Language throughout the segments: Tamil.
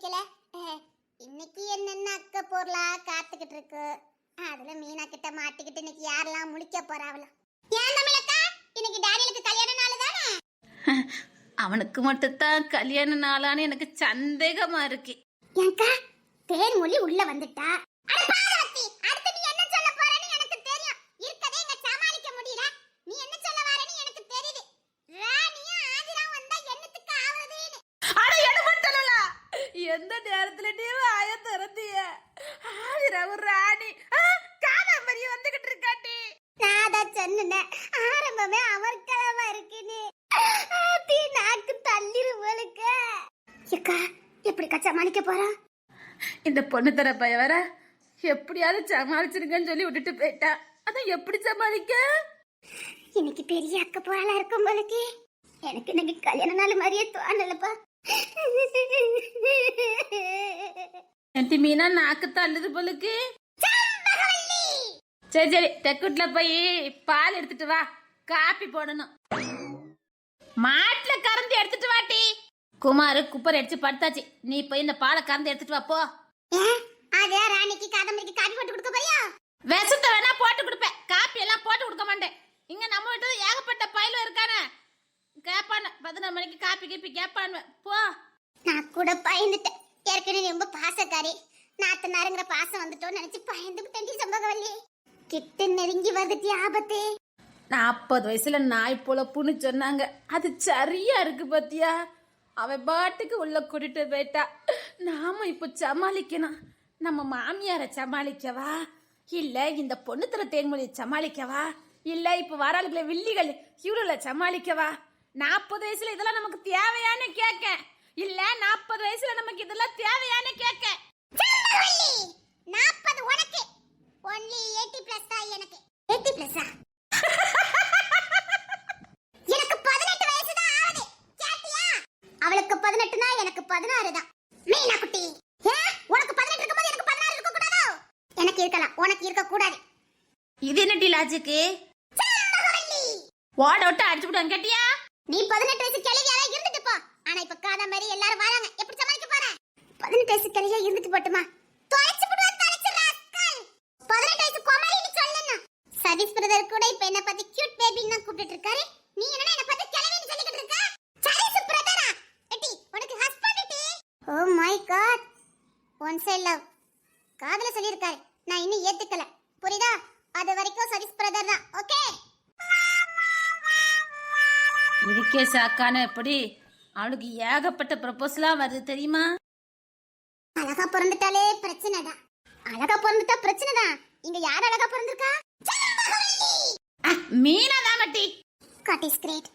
சமாளிக்கல. இன்னைக்கு என்னென்ன அக்க பொருளா காத்துக்கிட்டு இருக்கு. அதுல மீனா கிட்ட மாட்டிக்கிட்டு இன்னைக்கு யாரெல்லாம் முழிக்க போறாவளோ. ஏன் தமிழக்கா, இன்னைக்கு டேனியலுக்கு கல்யாண நாள் தானே? அவனுக்கு மட்டும்தான் கல்யாண நாளான்னு எனக்கு சந்தேகமா இருக்கு. ஏன்க்கா தேன்மொழி உள்ள வந்துட்டா? அட பாரவதி, அடுத்து நீ என்ன சொல்ல போறன்னு எனக்கு தெரியும். இருக்கதே இங்க சமாளிக்க முடியல. நீ என்ன சொல்ல வரன்னு எனக்கு தெரியுது. ராணியா ஆதிரா வந்தா என்னத்துக்கு ஆவறதுன்னு. அட எடுபட்டலல, எந்த நேரத்துல நீ வாய திறந்திய? ஆதிரா ஒரு ராணி காதம்பரி வந்துகிட்டு இருக்காட்டி. நான் அதான் சொன்னேன், ஆரம்பமே அமர்க்கலமா இருக்குன்னு. தீ நாக்கு தள்ளிருவளுக்கு. ஏக்கா எப்படிக்கா சமாளிக்க போறா? இந்த பொண்ணு தர பைய வர எப்படியாவது சமாளிச்சிருங்கன்னு சொல்லி விட்டுட்டு போயிட்டா. அதான் எப்படி சமாளிக்க? இன்னைக்கு பெரிய அக்க போறா இருக்கும் போலுக்கு. எனக்கு இன்னைக்கு கல்யாண நாள் மாதிரியே தோணலப்பா. என்டி மீனா நாக்கு தள்ளுது போலுக்கு. சரி சரி, தெக்குட்ல போய் பால் எடுத்துட்டு வா, காப்பி போடணும். மாட்டுல கறந்து எடுத்துட்டு வாட்டி. குமாரு குப்பர் அடிச்சு படுத்தாச்சு, நீ போய் இந்த பாலை கறந்து எடுத்துட்டு வா போ. அதே ராணிக்கு காதம்பரிக்கு காப்பி போட்டு கொடுக்க போறியா? விஷத்தை வேணா போட்டு கொடுப்பேன், காப்பி எல்லாம் போட்டு கொடுக்க மாட்டேன். இங்க நம்ம வீட்டு ஏகப்பட்ட பயிலும் இருக்கானே, கேப்பான 11 மணிக்கு காப்பி கீப்பி கேப்பான்னு போ. நான் கூட பயந்துட்டேன். ஏற்கனவே ரொம்ப பாசக்காரி. நாத்து நாருங்கிற பாசம் வந்துட்டோன்னு நினைச்சு பயந்துட்டேன். சம்பகவல்லி கிட்ட நெருங்கி வந்துட்டு ஆபத்து. 40 வயசுல நாய் பொழப்புன்னு சொன்னாங்க, அது சரியா இருக்கு பாத்தியா? அவன் பாட்டுக்கு உள்ள கூட்டிட்டு போயிட்டா. நாம இப்ப சமாளிக்கணும். நம்ம மாமியாரை சமாளிக்கவா, இல்ல இந்த பொண்ணு தர தேன்மொழியை சமாளிக்கவா, இல்ல இப்ப வராளுகளை வில்லிகள் இவ்வளவு சமாளிக்கவா? 40 வயசுல இதெல்லாம் நமக்கு தேவையானு கேட்க, இல்ல 40 வயசுல நமக்கு இதெல்லாம் தேவையானு கேட்க. 40 உனக்கு, only 80+ தான் எனக்கு. 80+ஆ? எனக்கு 18 வயசு தான் ஆகுது. கேட்டியா? அவளுக்கு 18னா எனக்கு 16 தான். மீனா குட்டி, உனக்கு 18 இருக்கும்போது எனக்கு 16 இருக்க கூடாதோ? எனக்கு இருக்கலாம், உனக்கு இருக்க கூடாது. இது என்னடி லாஜிக்கு? ஓட விட்டு அடிச்சு விடுவாங்க கேட்டியா? நீ 18 வயசு கிழவியாவே இருந்துட்டு போ. ஆனா இப்ப காதம்பரி எல்லாரும் வராங்க, எப்படி சமாளிக்க போற? 18 வயசு கிழவியா இருந்துட்டு போட்டுமா? தொலைச்சு விடுவான், தொலைச்சு ராஸ்கல். 18 வயசு கோமலின்னு சொல்லணும். சதீஷ் பிரதர் கூட இப்ப என்ன பத்தி கியூட் பேபின்னு கூப்பிட்டு இருக்காரு. நீ என்ன என்ன பத்தி கிழவின்னு சொல்லிக்கிட்டு இருக்க? சதீஷ் பிரதரா? எட்டி உனக்கு ஹஸ்பண்ட் டி. Oh my God, one side love. காதல சொல்லிருக்காரு, நான் இன்னும் ஏத்துக்கல. புரியுதா? அது வரைக்கும் சதீஷ் பிரதர் தான். ஓகே? இதுக்கே சாக்கான எப்படி? அவளுக்கு ஏகப்பட்ட ப்ரப்போசலா வருது தெரியுமா? அழகா பிறந்துட்டாலே பிரச்சனை தான். அழகா பிறந்துட்டா பிரச்சனை தான். இங்க யார் அழகா பிறந்திருக்கா? மீனா தான் மட்டி. God is great.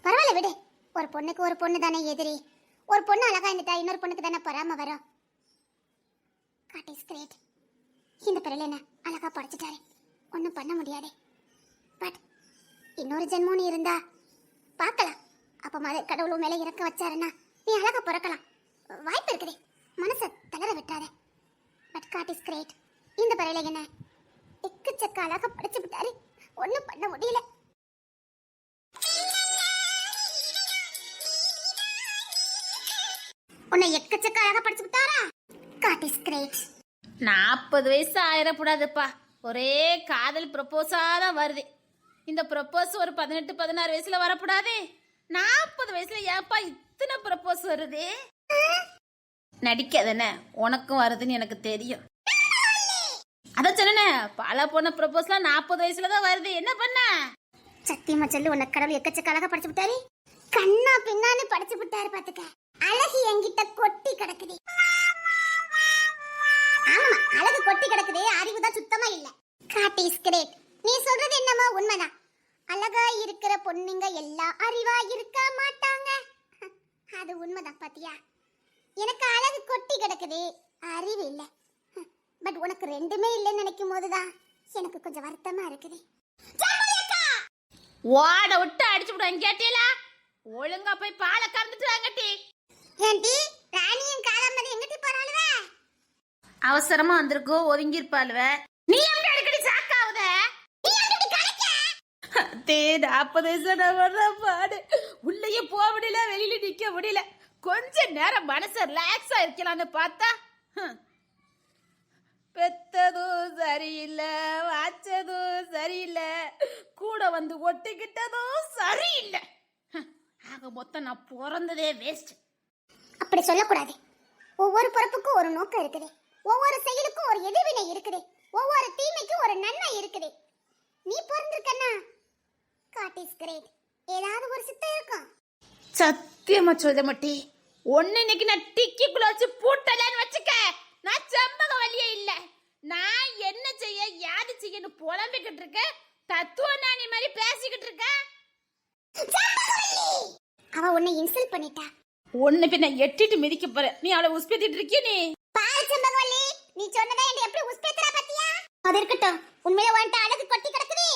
பரவாயில்ல விடு. ஒரு பொண்ணுக்கு ஒரு பொண்ணு தானே எதிரி. ஒரு பொண்ணு அழகா இருந்துட்டா இன்னொரு பொண்ணுக்கு தானே பொறாம வரும். God is great. இந்த பிறல என்ன அழகா படைச்சிட்டாரு, ஒன்னும் பண்ண முடியாது. பட் இன்னொரு ஜென்மம் இருந்தா பார்க்கலாம். அப்ப மத கடவுள் மேல இறக்க வச்சாருன்னா நீ அழகா பிறக்கலாம். வாய்ப்பு இருக்குது, மனசை தளர விட்டாத. But God is great. இந்த பிறல என்ன எக்கச்சக்க அழகா படைச்சு விட்டாரு, ஒன்னும் பண்ண முடியல. உன்னை எக்கச்சக்க அழகா படிச்சு விட்டாரா? God is great. 40 வயசு ஆயிடக்கூடாதுப்பா. ஒரே காதல் ப்ரப்போஸா தான் வருது. இந்த ப்ரப்போஸ் ஒரு 18 16 வயசுல வரக்கூடாது. 40 வயசுல ஏப்பா இத்தனை ப்ரப்போஸ் வருது? நடிக்காதன, உனக்கும் வருதுன்னு எனக்கு தெரியும். அதான் சொன்னே, பல பொண்ணு ப்ரப்போஸ்லாம் 40 வயசுல தான் வருது. என்ன பண்ண? சத்தியமா சொல்லு, உன்னை கடவுள் எக்கச்சக்க அழகா படிச்சு விட்டாரு. கண்ணா பின்னான்னு படிச்சு விட்டாரு பாத்துக்க. அழகு என்கிட்ட கொட்டி கிடக்குது. ஆமா, அழகு கொட்டி கிடக்குது, அறிவு தான் சுத்தமா இல்ல. God is great. நீ சொல்றது என்னமோ உண்மைதான். அழகா இருக்கிற பொண்ணுங்க எல்லாம் அறிவா இருக்க மாட்டாங்க. அது உண்மைதான் பாத்தியா? எனக்கு அழகு கொட்டி கிடக்குது, அறிவு இல்ல. பட் உனக்கு ரெண்டுமே இல்லைன்னு நினைக்கும் போதுதான் எனக்கு கொஞ்சம் வருத்தமா இருக்குது. ஓட விட்டு அடிச்சு விடுவாங்க கேட்டீங்களா? ஒழுங்கா போய் பாலை கறந்துட்டு வாங்கட்டி. ஏண்டி ராணியும் காலம்பரி எங்கட்டி போறாளுவ? அவசரமா வந்திருக்கோ, ஒதுங்கி இருப்பாளுவ. நீ எப்படி அடிக்கடி சாக்காவுத? நீ எப்படி கணக்க? தே 40 வயசு நான் வர்ற பாடு. உள்ளேயே போக முடியல, வெளியில நிக்க முடியல. கொஞ்ச நேரம் மனசை ரிலாக்ஸா இருக்கலாம்னு பார்த்தா பெத்ததும் சரியில்லை, வாச்சதும் சரியில்லை, கூட வந்து ஒட்டிக்கிட்டதும் சரியில்லை. ஆக மொத்தம் நான் பிறந்ததே வேஸ்ட். அப்படி சொல்லக்கூடாது. ஒவ்வொரு பிறப்புக்கும் ஒரு நோக்கம் இருக்குது, ஒவ்வொரு செயலுக்கும் ஒரு எதிர்வினை இருக்குது, ஒவ்வொரு தீமைக்கும் ஒரு நன்மை இருக்குது. நீ பிறந்திருக்கன்னா God is great. ஏதாவது ஒரு சித்தம் இருக்கும். சத்தியமா சொல்ல மாட்டி. ஒன்னு இன்னைக்கு நான் டிக்கிக்குள்ள வச்சு பூட்டலன்னு வச்சுக்க, நான் செம்பக வழியே இல்ல. நான் என்ன செய்ய யாது செய்யன்னு புலம்பிக்கிட்டு இருக்க, தத்துவ நாணி மாதிரி பேசிக்கிட்டு இருக்க. அவ உன்னை இன்சல்ட் பண்ணிட்டா. ஒன்னு பின்ன எட்டிட்டு மிதிக்க போற, நீ அவளை உஸ்பேத்திட்டு இருக்கிய. நீ பாரு செம்பகவல்லி, நீ சொன்னதை என்ன எப்படி உஸ்பேத்துறா பாத்தியா? அது இருக்கட்டும், உண்மையில வந்துட்டு அழகு கொட்டி கிடக்குது.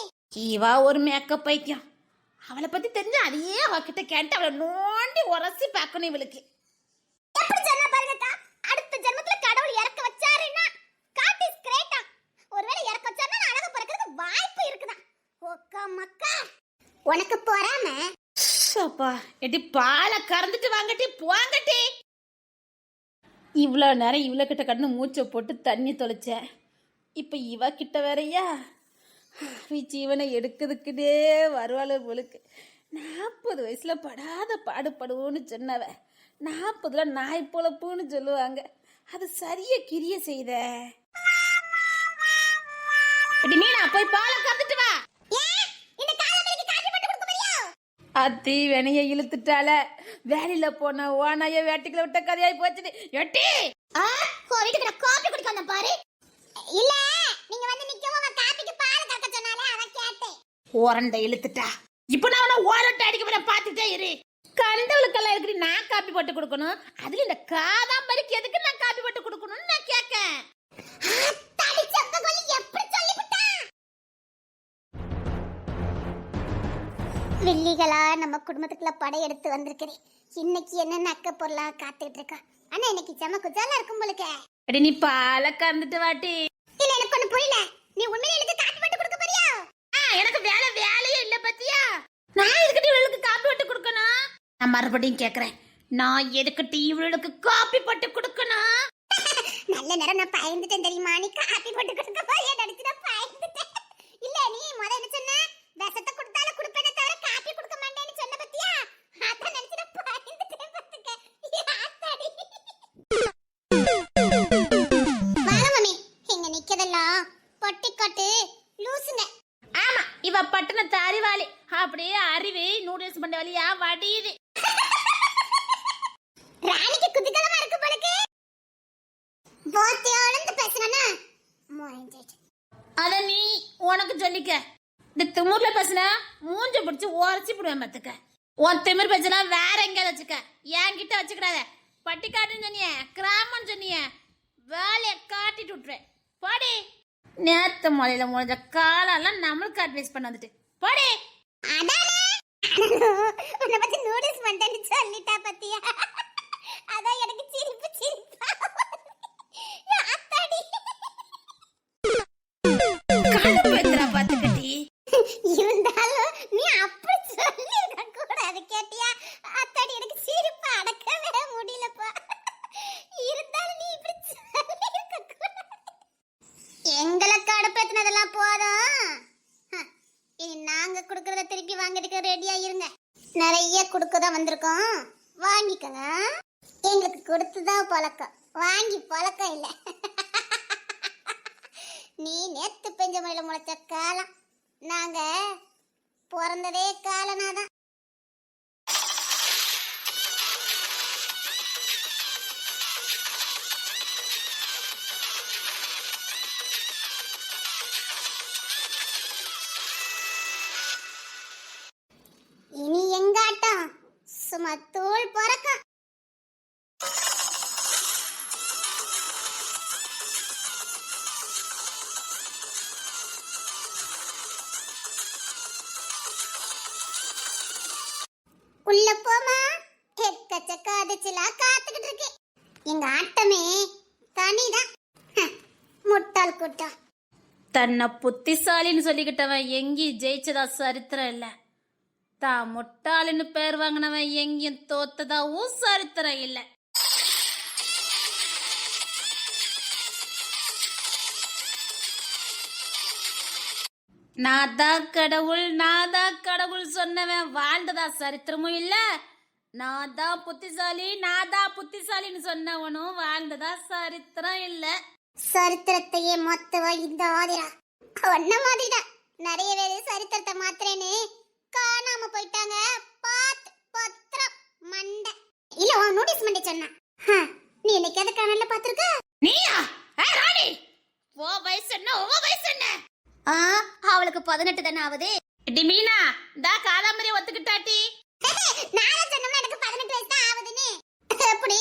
இவா ஒரு மேக்கப் பைத்தியம். அவளை பத்தி தெரிஞ்சு அதையே அவகிட்ட கேட்டு அவளை நோண்டி உரசி பார்க்கணும் இவளுக்கு. எப்படி சொன்னா பாருங்கக்கா, அடுத்த ஜென்மத்துல கடவுள் இறக்க வச்சாருன்னா God is great. ஒருவேளை இறக்க வச்சாருன்னா நான் அழகு பிறக்கிறதுக்கு வாய்ப்பு இருக்குதா? ஓக்கா மக்கா, உனக்கு பொறாம. அப்பா எட்டி பாலை கறந்துட்டு வாங்கட்டி போங்கட்டி. இவ்வளோ நேரம் இவ்வளோ கிட்ட கண்ணு மூச்சை போட்டு தண்ணி தொலைச்சேன். இப்போ இவ கிட்ட வேறையா ஜீவனை எடுக்கிறதுக்குதே வருவாள் போலுக்கு. 40 வயசில் படாத பாடுபடுவோன்னு சொன்னவ 40ல் நாய் பொழப்புன்னு சொல்லுவாங்க. அது சரியா கிரிய செய்த. மீனா போய் பாலை கறந்துட்டு வா. அத்தி வெனைய இழுத்துட்டால வேலையில போன ஓனாய வேட்டிக்குள்ள விட்ட கதையாய் போச்சு. எட்டி வீட்டுக்கு நான் காபி குடிக்க வந்தேன் பாரு. இல்ல நீங்க வந்து நிக்கவும் அவன் காபிக்கு பால் கறக்க சொன்னாலே அத கேட்டேன். ஓரண்டை இழுத்துட்டா. இப்போ நான் அவனை ஓரண்டை அடிக்க போற பாத்துட்டே இரு. கண்டவளுக்கெல்லாம் இருக்கு நான் காப்பி போட்டு கொடுக்கணும். அதுல இந்த காதாம்பரிக்கு எதுக்கு நான் காப்பி போட்டு கொடுக்கணும்னு நான் கேட்கேன். வெள்ளிகளா நம்ம குடும்பத்துக்குள்ள படையெடுத்து வந்திருக்கிறேன். இன்னைக்கு என்னென்ன அக்க பொருளா காத்துக்கிட்டு இருக்கா. ஆனா இன்னைக்கு செம குஜாலா இருக்கும் போலுக்க. அடி நீ பாலை கறந்துட்டு வாட்டி. இல்ல எனக்கு ஒண்ணு புரியல, நீ உண்மையில எனக்கு காப்பி போட்டு கொடுக்க போறியா? எனக்கு வேலையே இல்ல பத்தியா. நான் எதுக்கு இவளுக்கு காப்பி போட்டு கொடுக்கணும்? நான் மறுபடியும் கேக்குறேன், நான் எதுக்கு இவளுக்கு காப்பி போட்டு கொடுக்கணும்? நல்ல நேரம் நான் பயந்துட்டேன் தெரியுமா? நீ காப்பி போட்டு கொடுக்க போறியா நினைச்சு நான் பயந்துட்டேன். இல்ல நீ முதல்ல என்ன சொன்ன, விஷத்தை கொடுத்தாலும் கொடுப்பேனே தவிர காப்பி கொடுக்க மாட்டேன்னு சொன்ன பத்தியா? அதான் நினைச்சு நான் பயந்துட்டேன் பாத்துக்க. யாத்தாடி வாங்க மம்மி, இங்க நிக்கதெல்லாம் பொட்டிக்காட்டு லூசுங்க. ஆமா, இவ பட்டணத்து அறிவாளி. அப்படியே அறிவு நூடுல்ஸ் பண்ண வழியா வடியுது. ராணிக்கு குதூகலமா இருக்கு போலக்கு. போத்தியோலந்து பேசுறனா மோயிண்டேட். அத நீ உனக்கு சொல்லிக்க. இந்த திமிர்ல பேசுனா மூஞ்ச பிடிச்சு உரைச்சி போடுவேன் பாத்துக்க. உன் திமிர் பேசுனா வேற எங்கேயாவது வச்சுக்க, என்கிட்ட வச்சுக்கிடாத. பட்டிக்காட்டுன்னு சொன்னிய, கிராமம்னு சொன்னிய, வேலையை காட்டிட்டு விட்டுருவேன். போடி. நேத்து மலையில முடிஞ்ச காலெல்லாம் நம்மளுக்கு அட்வைஸ் பண்ண வந்துட்டு போடி. உன்னை பத்தி நூடுல்ஸ் பண்ணேன்னு சொல்லிட்டா பத்தியா? அதான் எனக்கு சிரிப்பு சிரிப்பா. அத்தாடி கடுப்பேத்துறா பாத்துக்கட்டி. இருந்தாலும் நீ அப்படி சொல்லிருக்க கூடாது கேட்டியா? அத்தாடி எனக்கு சிரிப்பு அடக்கவே முடியலப்பா. இருந்தாலும் நீ இப்படி சொல்லிருக்க கூடாது. எங்களை கடுப்பேத்துனதெல்லாம் போதும். இனி நாங்க குடுக்கறத திருப்பி வாங்கிட்டு ரெடியா இருங்க. நிறைய குடுக்கதான் வந்திருக்கோம், வாங்கிக்கங்க. எங்களுக்கு கொடுத்துதான் பழக்கம், வாங்கி பழக்கம் இல்ல. நீ நேத்து பெஞ்ச மழையில முளைச்ச காலம், நாங்க பிறந்ததே காலனாதான். இனி எங்க ஆட்டம் சும்மா தூள் பறக்கும். உள்ள போமா, எக்கச்சக்க அதிர்ச்சிலா காத்துக்கிட்டு இருக்கு. எங்க ஆட்டமே தனிதான். முட்டாள் கூட்டம். தன்னை புத்திசாலின்னு சொல்லிக்கிட்டவன் எங்கேயும் ஜெயிச்சதா சரித்திரம் இல்ல. தான் முட்டாளுன்னு பேர் வாங்கினவன் எங்கேயும் தோத்ததாவும் சரித்திரம் இல்ல. நான் தான் கடவுள் சொன்னவன் வாழ்ந்ததா சரித்திரமும் இல்ல. நான் தான் புத்திசாலின்னு சொன்னவனும் வாழ்ந்ததா சரித்திரம் இல்ல. சரித்திரத்தையே மொத்தவா இந்த ஆதிரா ஒன்ன மாதிரிதான் நிறைய பேரு சரித்திரத்தை மாத்திரேன்னு காணாம போயிட்டாங்க. பாத்து பத்திரம் மண்டை இல்ல உன் நோட்டீஸ் மண்டை சொன்னா நீ இன்னைக்கு எதை காணல பாத்துருக்க? நீயா ராணி? ஓ வயசு என்ன? அவளுக்கு 18 தானே ஆகுது. டி மீனா தா காலாமரிய ஒத்துக்கிட்டாட்டி. நானே சொன்னோம்னா எனக்கு 18 வயசு தான் ஆகுதுன்னு. எப்படி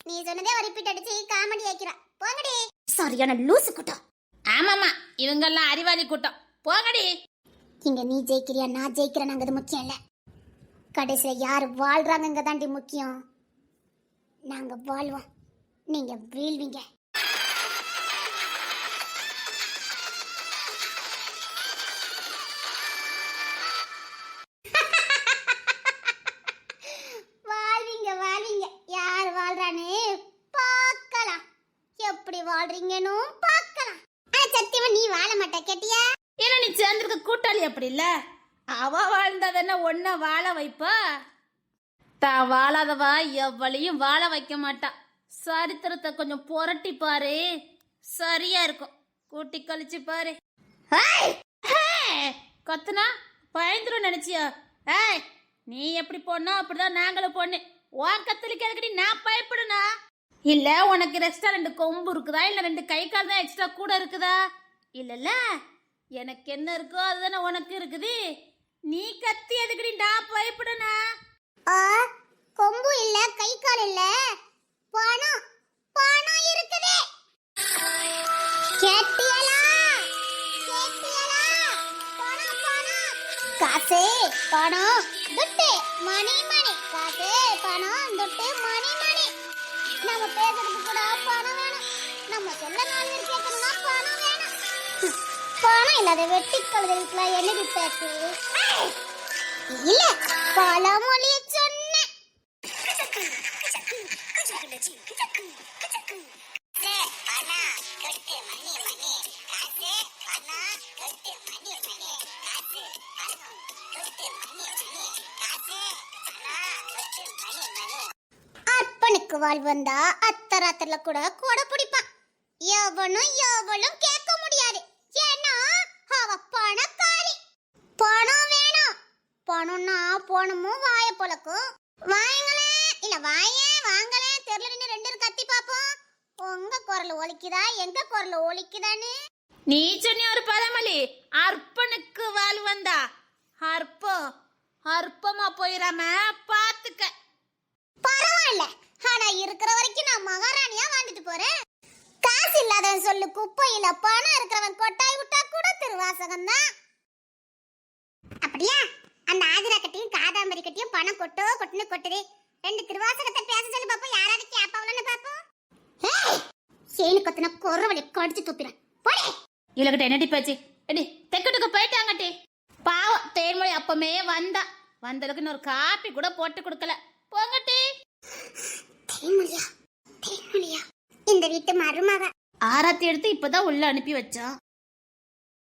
நீ சொன்னதே ஒரு ரிப்பீட் அடிச்சு காமெடி ஆக்கிற. போங்கடி. சரியான லூசு கூட்டம். ஆமாமா இவங்கெல்லாம் அறிவாளி கூட்டம். போங்கடி. இங்க நீ ஜெயிக்கிறியா நான் ஜெயிக்கிறேனாங்கிறது முக்கியம் இல்ல. கடைசியில யாரு வாழ்றாங்க தாண்டி முக்கியம். நாங்க வாழ்வோம், நீங்க வீழ்வீங்க. வாழ்வீங்க யார் வாழ்றானே பார்க்கலாம். எப்படி வாழ்றீங்கன்னு பார்க்கலாம். ஆனா சத்தியமா நீ வாழ மாட்ட கேட்டியா? ஏன்னா நீ சேர்ந்திருக்க கூட்டாளி அப்படி இல்ல. அவ வாழ்ந்தாதானே ஒன்ன வாழ வைப்பா. தான் வாழாதவா எவ்வளையும் வாழ வைக்க மாட்டா. சரித்திரத்தை கொஞ்சம் புரட்டி பாரு, சரியா இருக்கும். கூட்டி கழிச்சு பாரு. கத்துனா பயந்துரும் நினைச்சியா? ஏய் நீ எப்படி போனா அப்படிதான் நாங்களும் பொண்ணு. உன் கத்தலுக்கு எதுக்கடி நான் பயப்படுனா? இல்ல உனக்கு எக்ஸ்ட்ரா 2 கொம்பு இருக்குதா, இல்ல 2 கை கால் தான் எக்ஸ்ட்ரா கூட இருக்குதா? இல்லல்ல எனக்கு என்ன இருக்கோ அதுதானே உனக்கு இருக்குது. நீ கத்தி எதுக்கடி நான் பயப்படுனா? கொம்பு இல்ல கை கால் இல்ல, பணம் பணம் இருக்குது. கேட்டியலா பணம் பணம் காசு பணம் துட்டு மணி காசு பணம் துட்டு மணி நம்ம பேசுறதுக்கு கூட பணம் வேணும். நம்ம சொல்ல 4 பேர் கேட்கணும்னா பணம் வேணும். பணம் இல்லாத வெட்டி கழுதைகளுக்குலாம் என்னடி பேசு? இல்ல பழமொழிய சொன்னேன். அப்பனுக்கு வாழ் வந்தா அத்தராத்திரல கூட கொடை பிடிப்பான். எவளும் கேட்க முடியாது. ஏன்னா அவ பணக்காரி. பணம் வேணும். பணம்னா போனமும் வாய பொளக்கும். வாங்களே இல்ல வாங்களே தெரியல. 2 கத்தி பாப்போம். உங்க குரல் ஒலிக்குதா எங்க குரல் ஒலிக்குதான்னு? நீ சொன்ன ஒரு பழமொழி, அர்ப்பனுக்கு வாழ் வந்தா அற்பமா போயிடாம பாத்துக்க. பரவாயில்ல, ஆனா இருக்கிற வரைக்கும் நான் மகாராணியா வாழ்ந்துட்டு போறேன். காசு இல்லாதவன் சொல்லு குப்பையில, பணம் இருக்கிறவன் கொட்டாய் விட்டா கூட திருவாசகம் தான். அப்படியா? அந்த ஆதிரா கட்டியும் காதாம்பரி கட்டியும் பணம் கொட்டுன்னு கொட்டுது. 2 திருவாசகத்தை பேச சொல்லி பாப்போம். யாராவது கேப்பாவலன்னு பாப்போம். சேனு கத்துனா குறவளை கடிச்சு துப்பிறேன். போடே. இலகிட்ட என்னடி பேச்சு? எடி தெக்கட்டுக்கு போயிட்டாங்கட்டி. பாவம் தேன்மொழி அப்பமே வந்தளவுக்கு இன்னொரு காப்பி கூட போட்டு கொடுக்கல. போங்கட்டி. தேன்மொழியா இந்த வீட்டு மருமக. ஆராத்தி எடுத்து இப்பதான் உள்ள அனுப்பி வச்சான்.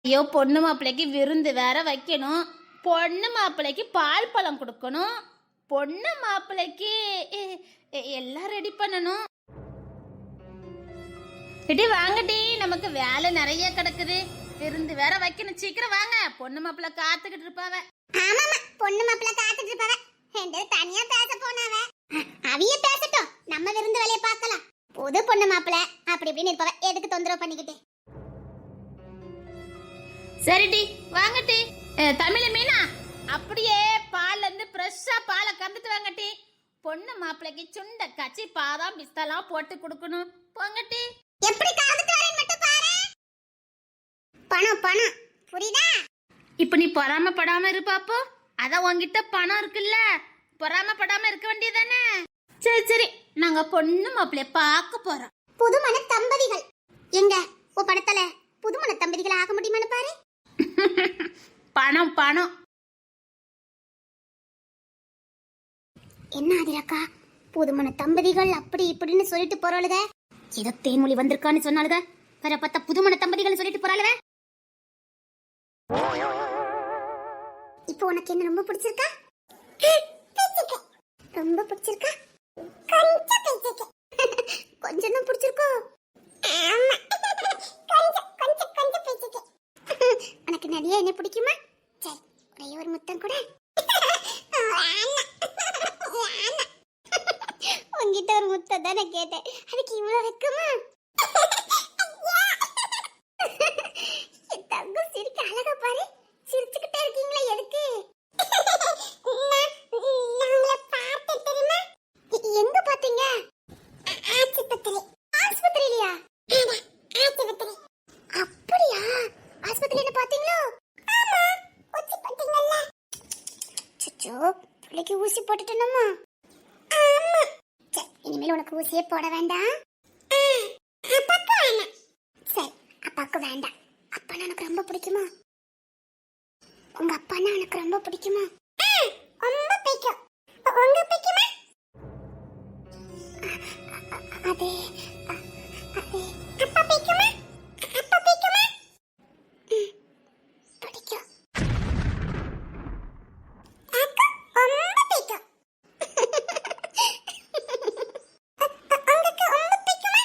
ஐயோ பொண்ணு மாப்பிள்ளைக்கு விருந்து வேற வைக்கணும். பொண்ணு மாப்பிள்ளைக்கு பால் பழம் கொடுக்கணும். பொண்ணு மாப்பிள்ளைக்கு எல்லாம் ரெடி பண்ணணும். இடி வாங்கடி, நமக்கு வேலை நிறைய கிடக்குது. விருந்து வேற வைக்கணும். சீக்கிரம் வாங்க, பொண்ணு மாப்பிள்ளை காத்துக்கிட்டு இருப்பாவ. ஆமாமா பொண்ணு மாப்பிள்ளை காத்துட்டு இருப்பாவ. தனியா பேச போனாவ. அவிய பேசட்டும், நம்ம விருந்து வேலையை பார்க்கலாம். புது பொண்ணு மாப்பிள்ளை அப்படி இப்படின்னு இருப்பாவ. எதுக்கு தொந்தரவு பண்ணிக்கிட்டு? சரிடி வாங்கட்டி. தமிழ் மீனா அப்படியே பால்ல இருந்து ஃப்ரெஷ்ஷா பாலை கறந்துட்டு வாங்கட்டி. பொண்ணு மாப்பிள்ளைக்கு சுண்ட காய்ச்சி பாதாம் பிஸ்தாலாம் போட்டு கொடுக்கணும். போங்கட்டி. எப்படி கறந்துட்டு வரேன்னு மட்டும் பாரு. பணம் புரியுதா? இப்ப நீ பொறாமப்படாம இரு பாப்போ. அதான் உன்கிட்ட பணம் இருக்குல்ல, பொறாமப்படாம இருக்க வேண்டியதானே? சரி நாங்க பொண்ணு மாப்பிள்ளைய பார்க்க போறோம். புதுமண தம்பதிகள் எங்க உன் படத்துல புதுமண தம்பதிகள் ஆக முடியுமான்னு பாரு. பணம் என்ன ஆதிராக்கா, புதுமண தம்பதிகள் அப்படி இப்படின்னு சொல்லிட்டு போறாளுக. ஏதோ தேன்மொழி வந்திருக்கான்னு சொன்னாலுக, வேற பார்த்தா புதுமண தம்பதிகள் சொல்லிட்டு போறாளுக. இப்போ உனக்கு என்ன ரொம்ப பிடிச்சிருக்கா? ரொம்ப பிடிச்சிருக்கா? கொஞ்சம் தான் பிடிச்சிருக்கோ? உனக்கு நிறைய என்ன பிடிக்குமா? சரி, ஒரே ஒரு முத்தம் கூட. உங்ககிட்ட ஒரு முத்தம் தானே கேட்டேன், அதுக்கு இவ்வளவு வெக்கமா? என் தங்கம் சிரிக்க அழகா பாரு. சிரிச்சுக்கிட்டே இருக்கீங்களா எதுக்கு? எங்க பாத்தீங்க? ஆஸ்பத்திரியிலயா? அப்படியா? ஆஸ்பத்திரியில பாத்தீங்களோ? சுச்சோ, பிள்ளைக்கு ஊசி போட்டுட்டோமா? இனிமேல் உனக்கு ஊசியே போட வேண்டாம். சரி, அப்பாவுக்கு வேண்டாம். அப்பா எனக்கு ரொம்ப பிடிக்குமா? உங்க அப்பானா எனக்கு ரொம்ப பிடிக்குமா? ரொம்ப பிடிக்கும். உங்க பிடிக்குமா? அது அப்பா பிடிக்குமா? அப்பா பிடிக்குமா? பிடிக்கும். ரொம்ப பிடிக்கும். உங்களுக்கு ரொம்ப பிடிக்குமா?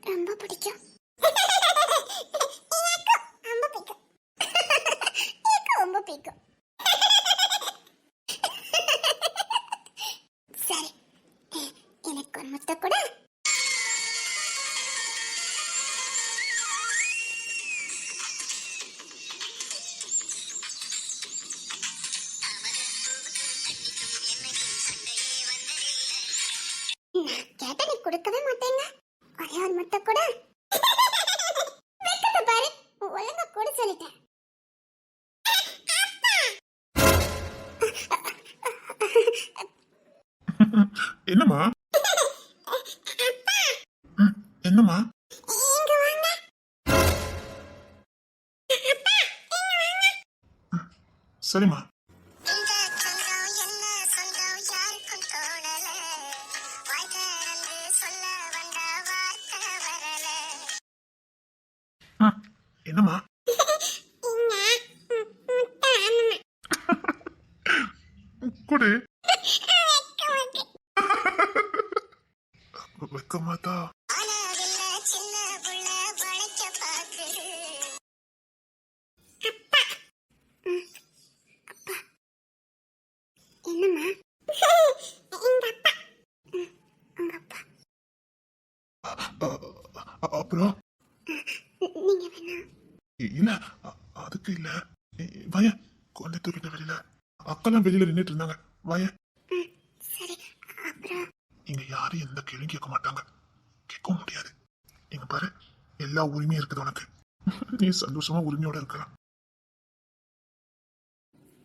ரொம்ப பிடிக்கும். ரொம்ப பிடிக்கும். ரொம்ப பிடிக்கும். சரி, எனக்கு ஒரு முத்த கூட. கேட்ட நீ கொடுக்கவே மாட்டேங்க. ஒரே ஒரு முத்த கூட. வெக்கத்தை பாரு, ஒழுங்கா கூட சொல்லிட்டேன். என்னம்மா? என்னம்மா? இங்க வாங்க. சரிம்மா. என்னம்மா? கொடு. வெக்கமாதா? என்னம்மா? எங்க அப்பா. உங்க அப்பா. அப்புறம் நீங்க வேணா. இல்ல, அதுக்கு இல்ல. வய கொண்டை தூக்கிட்ட வெளியில அக்கெல்லாம் வெளியில நின்றுட்டு இருந்தாங்க. வய. சரி, அப்புறம் இங்க யாரும் எந்த கேள்வியும் கேட்க மாட்டாங்க, கேட்கவும் முடியாது. இங்க பாரு, எல்லா உரிமையும் இருக்குது உனக்கு. நீ சந்தோஷமா உரிமையோட இருக்கலாம்.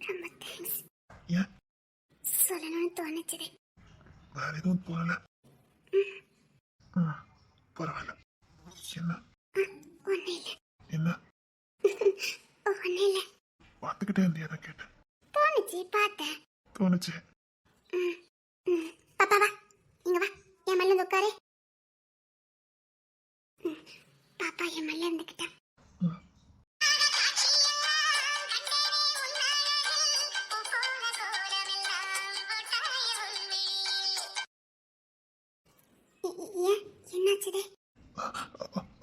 ரொம்ப தேங்க்ஸ். ஏன்? சொல்லணும்னு தோணுச்சுது. வேற எதுவும் போகல? பரவாயில்ல. என்ன? ஒண்ணு இல்ல. என்ன? ஒண்ணு இல்ல. பார்த்துக்கிட்டே இருந்தியா? தான் கேட்டேன். தோணுச்சு, பார்த்தேன். தோணுச்சு. பாப்பா வா, இங்க வா, என் மல்ல வந்து உட்காரு. பாப்பா என் மல்ல இருந்துக்கிட்டா. ஏன், என்னாச்சுது?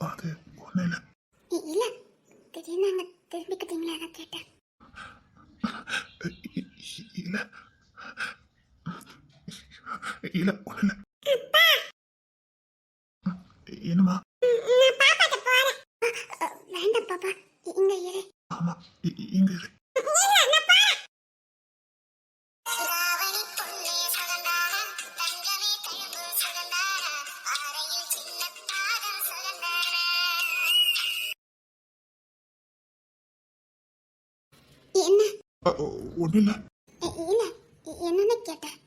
அது ஒண்ணு இல்ல. இல்ல, திடீர்னு அங்க திரும்பிக்கிட்டீங்களா, அதான் கேட்டேன். இல்ல இல்ல, ஒண்ணு இல்ல. என்னம்மா? வேண்டாம் பாப்பா, இங்க இரு. ஆமா, இங்க இரு. என்ன? ஒண்ணு இல்ல. இல்ல, என்னன்னு கேட்டேன்.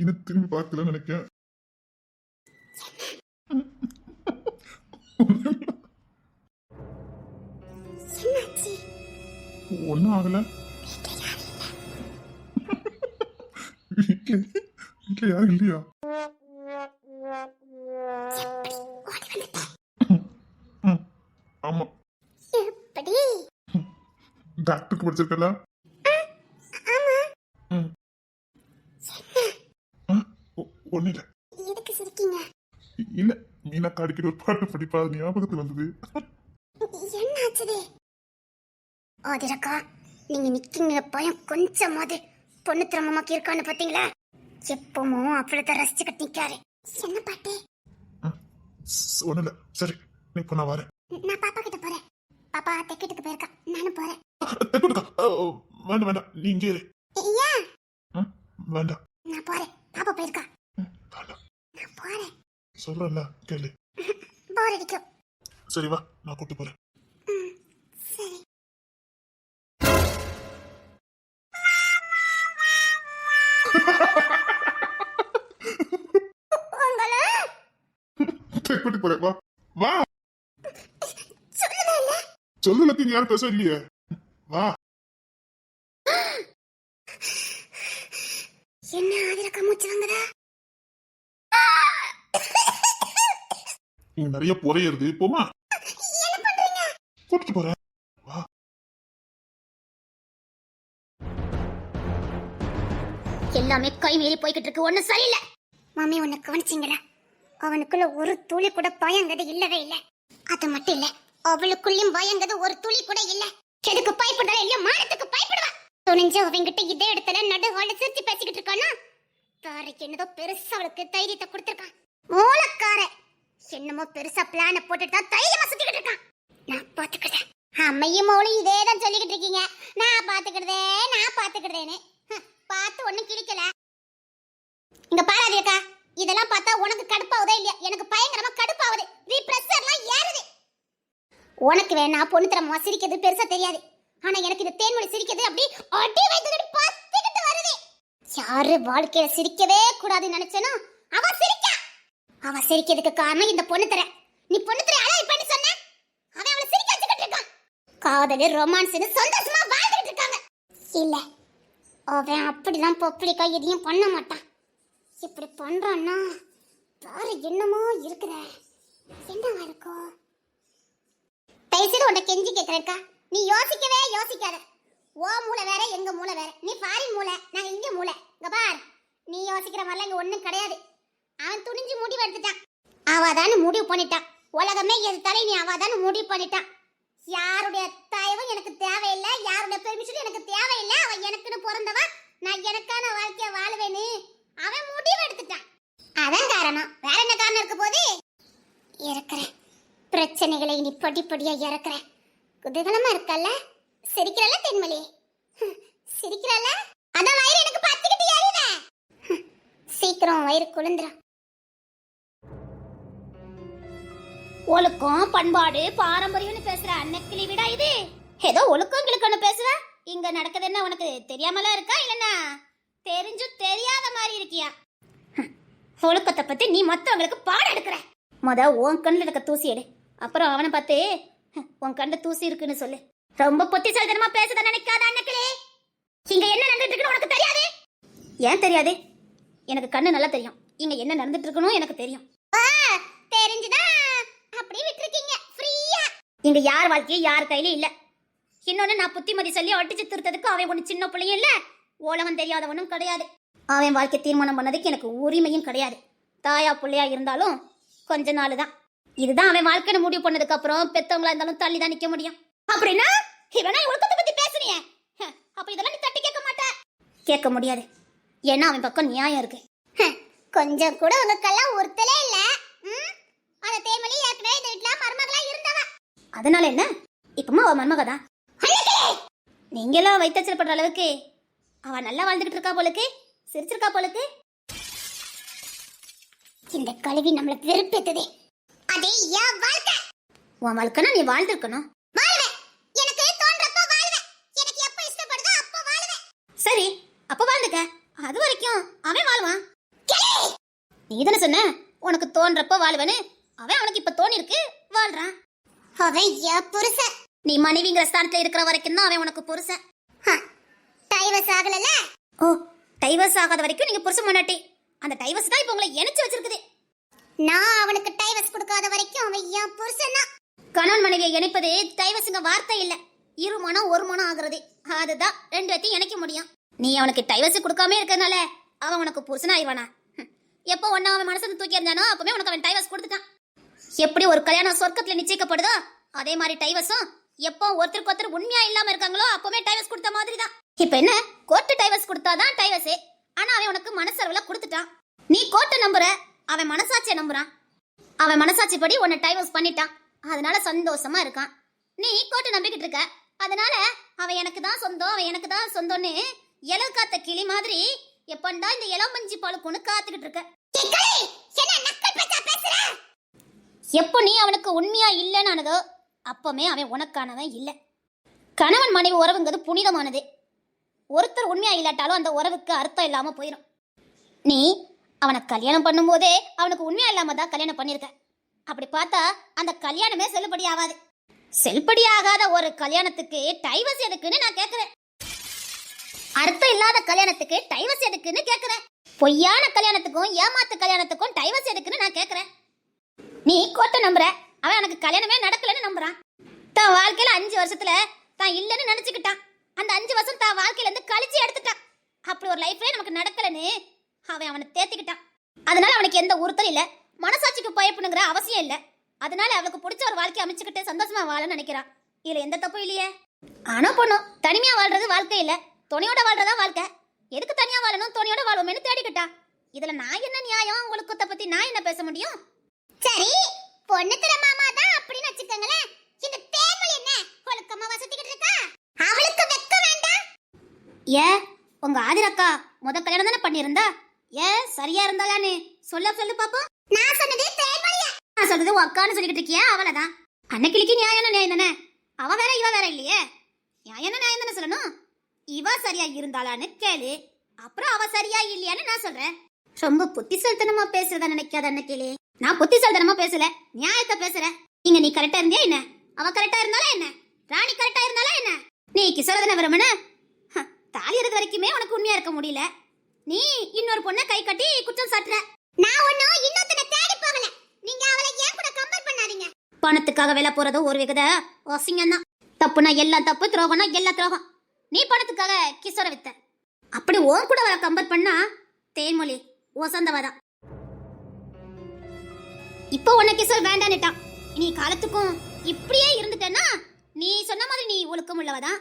இன்னும் திரும்பி பார்க்கல நினைக்கிறேன். என்னாச்சு? ஒன்னும் ஆகல. வீட்டுல யாரும் இல்லையா? ம், ஆமா. எப்படி? டாக்டருக்கு படிச்சிருக்கல? ம். ஒண்ணு இல்ல. எதுக்கு சிரிக்கீங்க? இல்ல, மீனாக்கா அடிக்கடி ஒரு பாட்டு படிப்பா, அது ஞாபகத்துல வந்தது. என்னாச்சுது? ஆதிரக்கா, நீங்க நிக்கீங்க பயம் கொஞ்சமாவது பொண்ணு திறமமாக்கி இருக்கான்னு பாத்தீங்களா? எப்பவும் அவ்வளவுதான் ரசிச்சுக்கிட்டு நிக்காரு. என்ன பாட்டு? ஒண்ணு இல்ல. சரி, இப்போ நான் வரேன். நான் பாப்பா கிட்ட போறேன். பாப்பா தெக்கிட்டுக்கு போயிருக்கா, நானும் போறேன். வேண்டாம் வேண்டாம், நீ இங்கே இரு. ஏன்? வேண்டாம். நான் போறேன். பாப்பா போயிருக்கா. வேண்டாம். நான் போறேன். சொல்றேன்ல, கேளு. போர் அடிக்கும். சரி வா, நான் கூட்டு போறேன். சரி. கூட்டி போறேன், வா வா. சொல்லவே இல்ல. சொல்லலக்கு யாரும் பேச இல்லையே. வா. என்ன ஆதிரக்கா மூச்சு வாங்குதா? இங்க நிறைய புறையிறது. போமா, என்ன பண்றீங்க? கூட்டிட்டு போறேன். வா. எல்லாமே கை மீறி போய்கிட்டு இருக்கு. ஒண்ணு சரியில்லை. மாமி உன்னை கவனிச்சிங்களா? அவனுக்குள்ள ஒரு துளி கூட பயங்கது இல்லவே இல்ல. அது மட்டும் இல்ல, அவளுக்குள்ளயும் பயங்கது ஒரு துளி கூட இல்ல. எதுக்கு பயப்படுறா? இல்ல மானத்துக்கு பயப்படுவா. துணிஞ்சு அவங்கிட்ட இதே இடத்துல நடுவாள சிரிச்சு பேசிக்கிட்டு இருக்கானா? தாரைக்கு என்னதோ பெருசா அவளுக்கு தைரியத்தை கொடுத்திருக்கான். மூலக்கார என்னமோ பெருசா பிளான போட்டுட்டு தான் தைரியமா சுத்திக்கிட்டு இருக்கான். நான் பாத்துக்கிறேன். அம்மையும் மோளும் இதேதான் சொல்லிக்கிட்டு இருக்கீங்க. நான் பாத்துக்கிறதேன்னு பார்த்து ஒண்ணும் கிழிக்கல. இங்க பாராதியக்கா, இதெல்லாம் பார்த்தா உனக்கு கடுப்பாவுதே இல்லையா? எனக்கு பயங்கரமா கடுப்பாவுது. பிரஷர்லாம் ஏறுது. உனக்கு வேணா பொண்ணு தரமா சிரிக்கிறது பெருசா தெரியாது. ஆனா எனக்கு இது தேன்மொழி சிரிக்கிறது அப்படி அடி வைத்துக்கிட்டு பத்திக்கிட்டு வருது. யாரு வாழ்க்கையில சிரிக்கவே கூடாதுன்னு நினைச்சனோ அவ சிரிக்கா. அவ சிரிக்கிறதுக்கு காரணம் இந்த பொண்ணு தர. நீ பொண்ணு தர அழகு பண்ணி சொன்ன, அவன் அவளை சிரிக்க வச்சுக்கிட்டு இருக்கான். காதலி ரொமான்ஸ்னு சந்தோஷமா வாழ்ந்துட்டு இருக்காங்க. இல்ல, அவன் அப்படிலாம் பொப்பளிக்கா எதையும் பண்ண மாட்டான். இப்படி பண்றான்னா பாரு என்னமோ இருக்கிற. என்னவா இருக்கும்? பேசிட்டு உன்னை கெஞ்சி கேட்கறக்கா, நீ யோசிக்கவே யோசிக்காத. ஓ மூளை வேற, எங்க மூளை வேற. நீ ஃபாரின் மூளை, நாங்க இங்க மூளை. இங்க பார், நீ யோசிக்கிற மாதிரிலாம் இங்க ஒண்ணும் கிடையாது. அவன் துணிஞ்சு முடிவு எடுத்துட்டான். அவதான்னு முடிவு பண்ணிட்டான். உலகமே எதிர்த்தாலே நீ அவதான்னு முடிவு பண்ணிட்டான். யாருடைய தயவும் எனக்கு தேவையில்லை, யாருடைய பெர்மிஷனும் எனக்கு தேவையில்லை. அவன் எனக்குன்னு பிறந்தவன், நான் எனக்கான வாழ்க்கைய வாழுவேன்னு அவன் முடிவு எடுத்துட்டான். அதான் காரணம். வேற என்ன காரணம் இருக்க போது? இருக்கிற பிரச்சனைகளை நீ படிப்படியா இறக்குற. குதூகலமா இருக்கல்ல? சிரிக்கிறல்ல தென்மொழி? சிரிக்கிறல்ல? அதான் வயிறு எனக்கு பத்திக்கிட்டு எரியுத. சீக்கிரம் வயிறு குளிந்துரும். ஒழுக்கம் பண்பாடு பாரம்பரியம்னு பேசுற அன்னைக்கிளி விடா இது. ஏதோ ஒழுக்கம் கிழக்கன்னு பேசுற. இங்க நடக்குது என்ன உனக்கு தெரியாமலாம் இருக்கா? இல்லன்னா தெரிஞ்சும் தெரியாத மாதிரி இருக்கியா? ஒழுக்கத்தை பத்தி நீ மத்தவங்களுக்கு பாடம் எடுக்கிற. உன் கண்ணில் இருக்க தூசி எடு. அப்புறம் அவனை பார்த்து உன் கண்ணில் தூசி இருக்குன்னு சொல்லு. ரொம்ப புத்திசாலித்தனமா பேசுத நினைக்காத அன்னைக்கிளி. இங்க என்ன நடந்துட்டு இருக்குன்னு உனக்கு தெரியாது. ஏன் தெரியாது? எனக்கு கண்ணு நல்லா தெரியும். இங்க என்ன நடந்துட்டு இருக்குன்னு எனக்கு தெரியும். தெரிஞ்சுதான் அப்படி விட்டுருக்கீங்க ஃப்ரீயா. இங்க யார் வாழ்க்கையும் யார் கையிலும் இல்ல. இன்னொன்னு, நான் புத்திமதி சொல்லி அடிச்சு திருத்ததுக்கு அவன் ஒண்ணு சின்ன பிள்ளையும் இல்ல, ஓலவன் தெரியாதவனும் கிடையாது. அவன் வாழ்க்கை தீர்மானம் பண்ணதுக்கு எனக்கு உரிமையும் கிடையாது. தாயா பிள்ளையா இருந்தாலும் கொஞ்ச நாள் தான். இதுதான் அவன் வாழ்க்கைன்னு முடிவு பண்ணதுக்கு அப்புறம் பெத்தவங்களா இருந்தாலும் தள்ளி தான் நிக்க முடியும். அப்படின்னா இவனா ஒழுக்கத்தை பத்தி பேசுறிய? அப்ப இதெல்லாம் நீ தட்டி கேட்க மாட்ட. கேட்க முடியாது. ஏன்னா அவன் பக்கம் நியாயம் இருக்கு. கொஞ்சம் கூட உங்களுக்கெல்லாம் ஒருத்தலே இல்ல. அந்த தேமலி ஏற்கனவே இந்த வீட்டுல மருமகளா இருந்தவ. அதனால என்ன? இப்பமா அவ மருமகதான். நீங்களாம் வைத்தச்சல்படுற அளவுக்கு அவ நல்லா வாழ்ந்துகிட்டு இருக்கா போலுக்கு, சிரிச்சிருக்கா போலுக்கு. இந்த கல்வி நம்மள வெறுப்பேத்துதே. அதே என் வாழ்க்கை. உன் வாழ்க்கைனா நீ வாழ்ந்துருக்கணும். வாழ்வேன். எனக்கு தோன்றப்ப வாழ்வேன். எனக்கு எப்ப இஷ்டப்படுதோ அப்ப வாழ்வேன். சரி, அப்ப வாழ்ந்துக்க. அது வரைக்கும் அவன் வாழ்வான். நீ தானே சொன்ன உனக்கு தோன்றப்ப வாழ்வனு. அவன் அவனுக்கு இப்ப தோணி இருக்கு, வாழ்றான். அவன் என் புருஷன். நீ மனைவிங்கிற ஸ்தானத்துல இருக்கிற வரைக்கும் தான் அவன் உனக்கு புருஷன். டைவர்ஸ் ஆகலல? ஓ, டைவர்ஸ் ஆகாத வரைக்கும் நீங்க புருஷன் முன்னாடி. அந்த டைவர்ஸ் தான் இப்ப உங்களை இணைச்சு வச்சிருக்குது. நான் அவனுக்கு டைவர்ஸ் கொடுக்காத வரைக்கும் அவன் என் புருஷன் தான். கணவன் மனைவியை இணைப்பது டைவர்ஸ்ங்க வார்த்தை இல்ல, இரு மனம் ஒரு மனம் ஆகுறது. அதுதான் ரெண்டு பேத்தையும் இணைக்க முடியும். நீ அவனுக்கு டைவர்ஸ் கொடுக்காம இருக்கறனால அவன் உனக்கு புருஷனா ஆயிடுவானா? எப்போ ஒன்னா அவன் மனசுல தூக்கி இருந்தானோ அப்பவே உனக்கு அவன் டைவர்ஸ் கொடுத்துட்டான். எப்படி ஒரு கல்யாணம் சொர்க்கத்துல நிச்சயிக்கப்படுதோ அதே மாதிரி டைவர்ஸும் எப்போ ஒருத்தருக்கு ஒருத்தர் உண்மையா இல்லாம இருக்காங்களோ அப்பவே டைவர்ஸ் கொடுத்த மாதிரி தான். இப்ப என்ன, கோர்ட்டு டைவர்ஸ் கொடுத்தாதான் டைவர்ஸ். ஆனா அவன் உனக்கு மனசளவுல கொடுத்துட்டான். நீ கோர்ட்டை நம்புற, அவன் மனசாட்சியை நம்புறான். அவன் மனசாட்சி படி உன்னை டைவர்ஸ் பண்ணிட்டான், அதனால சந்தோஷமா இருக்கான். நீ கோர்ட்டை நம்பிக்கிட்டு இருக்க, அதனால அவன் எனக்கு தான் சொந்தம், அவன் எனக்கு தான் சொந்தம்னு இலவு காத்த கிளி மாதிரி எப்பண்டா இந்த இளம் மஞ்சி பாலுக்குன்னு காத்துக்கிட்டு இருக்க. எப்போ நீ அவனுக்கு உண்மையா இல்லைன்னானதோ அப்பமே அவன் உனக்கானவன் இல்லை. கணவன் மனைவி உறவுங்கிறது புனிதமானது. ஒருத்தர் உண்மையா இல்லாட்டாலும் அந்த உறவுக்கு அர்த்தம் இல்லாம போயிடும். நீ அவனை கல்யாணம் பண்ணும் போதே அவனுக்கு உண்மையா இல்லாம தான் கல்யாணம் பண்ணிருக்க. அப்படி பார்த்தா அந்த கல்யாணமே செல்லுபடி ஆகாது. செல்லுபடி ஆகாத ஒரு கல்யாணத்துக்கு டைவர்ஸ் எதுக்குன்னு நான் கேக்குறேன். அர்த்தம் இல்லாத கல்யாணத்துக்கு டைவர்ஸ் எதுக்குன்னு கேக்குறேன். பொய்யான கல்யாணத்துக்கும் ஏமாத்து கல்யாணத்துக்கும் டைவர்ஸ் எதுக்குன்னு நான் கேக்குறேன். நீ கோட்டை நம்புற, அவன் எனக்கு கல்யாணமே நடக்கலன்னு நம்புறான். தான் வாழ்க்கையில 5 வருஷத்துல தான் இல்லைன்னு நினைச்சுக்கிட்டான். அந்த 5 வருஷம் தான் வாழ்க்கையில இருந்து கழிச்சு எடுத்துட்டான். அப்படி ஒரு லைஃபே நமக்கு நடக்கலன்னு அவனை தேத்திக்கிட்டான். அதனால அவனுக்கு எந்த உறுத்தல் இல்ல, மனசாட்சிக்கு பயப்படணுங்கிற அவசியம் இல்ல. அதனால அவளுக்கு பிடிச்ச ஒரு வாழ்க்கை அமைச்சுக்கிட்டு சந்தோஷமா வாழன்னு நினைக்கிறான். இதுல எந்த தப்பும் இல்லையே. ஆனா பொண்ணும் தனிமையா வாழ்றது வாழ்க்கை இல்ல, துணையோட வாழ்றதா வாழ்க்கை. எதுக்கு தனியா வாழணும், துணையோட வாழ்வோம்னு தேடிக்கிட்டான். இதுல நான் என்ன நியாயம், உங்களுக்கு பத்தி நான் என்ன பேச முடியும்? சரி, பொண்ணு தர மாமா தான் அப்படின்னு வச்சுக்கங்களேன். இந்த தேமல் என்ன ஒழுக்கமா வசதிக்கிட்டு இருக்கா? அவளுக்கு வெக்க வேண்டாம். உங்க ஆதிரக்கா கல்யாணம் தானே பண்ணிருந்தா? சரியா இருந்தாலான்னு சொல்லு பாப்போம். நான் சொன்னதே தேமலியா, நான் சொல்றது உன் அக்கான்னு சொல்லிக்கிட்டு இருக்கியா? அவளதான். அன்னைக்கிளிக்கு நியாயம் நியாயம் தானே. அவ வேற இவ வேற இல்லையே. நியாயம் நியாயம் தானே சொல்லணும். இவ சரியா இருந்தாலான்னு கேளு, அப்புறம் அவ சரியா இல்லையான்னு நான் சொல்றேன். ரொம்ப புத்திசாலித்தனமா பேசுறதா நினைக்காத அன்னைக்கிளி. நான் புத்திசாலித்தனமா பேசல, நியாயத்தை பேசுறேன். இங்க நீ கரெக்டா இருந்தியா என்ன? அவ கரெக்டா இருந்தாலா என்ன? ராணி கரெக்டா இருந்தாலா என்ன? நீ கிசோரதன வரமன தாலி இருக்கிற வரைக்குமே உனக்கு உண்மையா இருக்க முடியல. நீ இன்னொரு பொண்ணை கை கட்டி குற்றம் சாட்டுற. நான் ஒண்ணும் இன்னொருத்தனை தேடி போகல. நீங்க அவளை ஏன் கூட கம்பேர் பண்ணாதீங்க. பணத்துக்காக வேலை போறது ஒரு விகத அசிங்கம் தான். தப்புனா எல்லாம் தப்பு, துரோகம்னா எல்லா துரோகம். நீ பணத்துக்காக கிசோர வித்த. அப்படி ஓன் கூட அவளை கம்பேர் பண்ணா தேன்மொழி ஒசந்தவதான். இப்போ உன்னை கிசோர் வேண்டான்னுட்டான். நீ காலத்துக்கும் இப்படியே இருந்துட்டேன்னா நீ சொன்ன மாதிரி நீ ஒழுக்கம் உள்ளவதான்.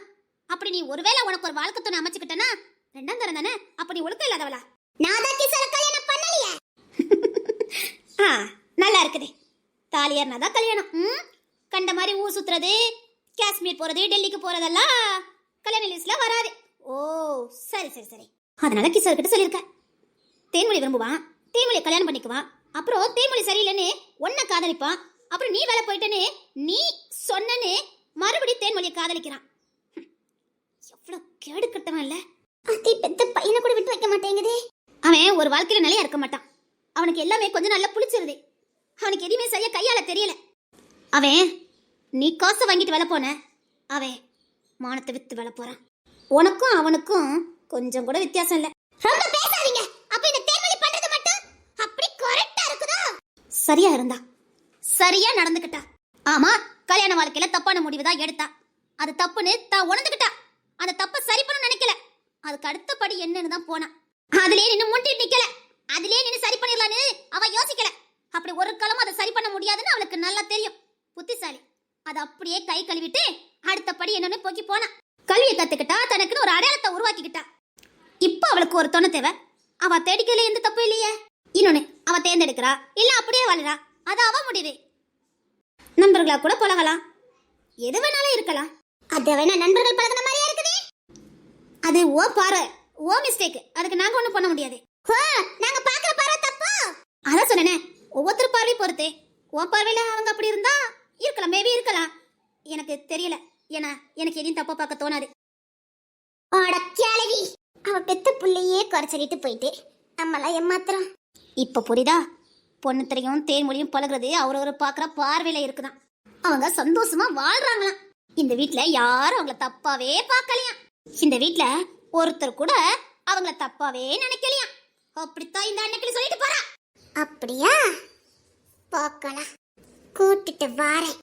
அப்படி நீ ஒருவேளை உனக்கு ஒரு வாழ்க்கை துணை அமைச்சுக்கிட்டனா ரெண்டாம் தரம் தானே. அப்படி ஒழுக்கம் இல்லாதவளா? நான் தான் கிசோர கல்யாணம் பண்ணலையே. நல்லா இருக்குது. தாலியார்னா தான் கல்யாணம். கண்ட மாதிரி ஊர் சுத்துறது, காஷ்மீர் போறது, டெல்லிக்கு போறதெல்லாம் கல்யாண லிஸ்ட்ல வராது. ஓ சரி சரி சரி. அதனால கிசோர் கிட்ட சொல்லியிருக்க. தேன்மொழி விரும்புவான், தேன்மொழியை கல்யாணம் பண்ணிக்குவான். அப்புறம் தேன்மொழி சரியில்லைன்னு உன்னை காதலிப்பான். அப்புறம் நீ வேலை போயிட்டேன்னு நீ சொன்னனே மறுபடியும் தேன்மொழியை காதலிக்கிறான். எவ்வளவு கேடு கட்டவன் இல்ல. அத்தி பெத்த பையனை கூட விட்டு வைக்க மாட்டேங்குதே. அவன் ஒரு வாழ்க்கையில நிலையா இருக்க மாட்டான். அவனுக்கு எல்லாமே கொஞ்சம் நல்லா புளிச்சிருது. அவனுக்கு எதுவுமே சரியா கையால தெரியல. அவன் நீ காசு வாங்கிட்டு வேலை போன, அவன் மானத்தை வித்து வேலை போறான். உனக்கும் அவனுக்கும் கொஞ்சம் கூட வித்தியாசம் இல்ல. ரொம்ப பேசாதீங்க. அப்ப இந்த தேன்மொழி பண்றது மட்டும் அப்படி கரெக்ட்டா இருக்குதா? சரியா இருந்தா, சரியா நடந்துக்கிட்டா. ஆமா, கல்யாண வாழ்க்கையில தப்பான முடிவு தான் எடுத்தா. அது தப்புன்னு தான் உணர்ந்துக்கிட்டா. அந்த தப்ப சரி பண்ண நினைக்கல. அதுக்கு அடுத்தபடி என்னன்னு தான் போனா. அதுலயே நின்னு முட்டி நிக்கல. அதுலயே நின்னு சரி பண்ணிடலான்னு அவ யோசிக்கல. அப்படி ஒரு காலம் அதை சரி பண்ண முடியாதுன்னு அவளுக்கு நல்லா தெரியும். புத்திசாலி. அது அப்படியே கை கழுவிட்டு அடுத்தபடி என்னன்னு போக்கி போனா. கல்வியை கத்துக்கிட்டா, தனக்குன்னு ஒரு அடையாளத்தை உருவாக்கிக்கிட்டா. இப்ப அவளுக்கு ஒரு துணை தேவை. அவ தேடிக்கல எந்த தப்பு இல்லையே. இன்னொன்னு, அவ தேர்ந்தெடுக்கிறா இல்ல அப்படியே வாழறா, அது அவ முடிவு. நண்பர்களா கூட பழகலாம், எது வேணாலும் இருக்கலாம். அது வேணா நண்பர்கள் பழகின மாதிரியா இருக்குது. அது ஓ பாரு, ஓ மிஸ்டேக். அதுக்கு நாங்க ஒண்ணும் பண்ண முடியாது. நாங்க பாக்குற பாரு தப்பு. அதான் சொன்னேனே, ஒவ்வொருத்தர் பார்வை பொறுத்தே. ஓ பார்வையில அவங்க அப்படி இருந்தா இருக்கலாம், மேபி இருக்கலாம். எனக்கு தெரியல. ஏன்னா எனக்கு எதையும் தப்பா பார்க்க தோணாது. அவ பெத்த புள்ளையே குறை சொல்லிட்டு போயிட்டு நம்மளாம் ஏமாத்திரம். இப்ப புரியுதா? பொண்ணு திரையும் தேன்மொழியும் பழகுறது அவரவர் பார்க்குற பார்வையில இருக்குதான். அவங்க சந்தோஷமா வாழ்றாங்களாம். இந்த வீட்ல யாரும் அவங்கள தப்பாவே பார்க்கலையாம். இந்த வீட்ல ஒருத்தர் கூட அவங்கள தப்பாவே நினைக்கலையாம். அப்படித்தான் இந்த அன்னைக்கு சொல்லிட்டு போறா. அப்படியா? பார்க்கலாம், கூட்டிட்டு வாரேன்.